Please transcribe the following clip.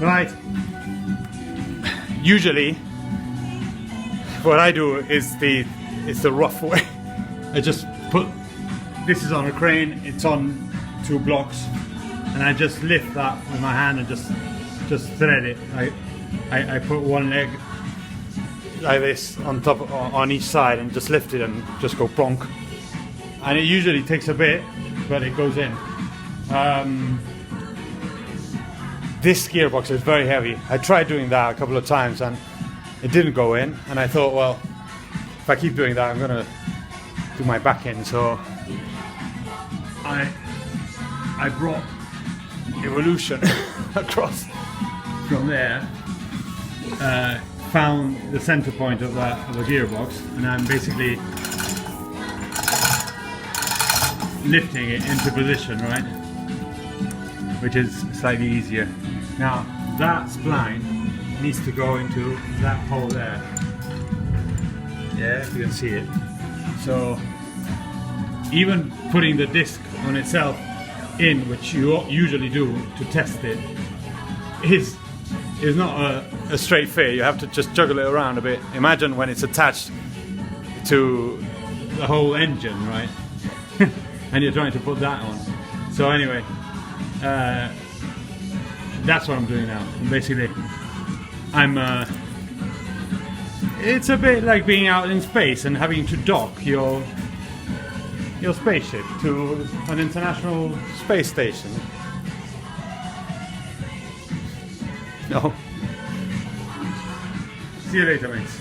Right. Usually, what I do is the rough way. I just put this is on a crane. It's on 2 blocks, and I just lift that with my hand and just thread it. I put one leg like this on top on each side and just lift it and just go plonk. And it usually takes a bit, but it goes in. This gearbox is very heavy. I tried doing that a couple of times and it didn't go in, and I thought, well, if I keep doing that I'm gonna do my back in. So I brought Evolution across from there, found the center point of the gearbox, and I'm basically lifting it into position, right? Which is slightly easier. Now that spline needs to go into that hole there. Yeah, if you can see it. So even putting the disc on itself in, which you usually do to test it, is not a straight fit. You have to just juggle it around a bit. Imagine when it's attached to the whole engine, right? And you're trying to put that on. So anyway, that's what I'm doing now. And basically, it's a bit like being out in space and having to dock your spaceship to an international space station. No. See you later, mates.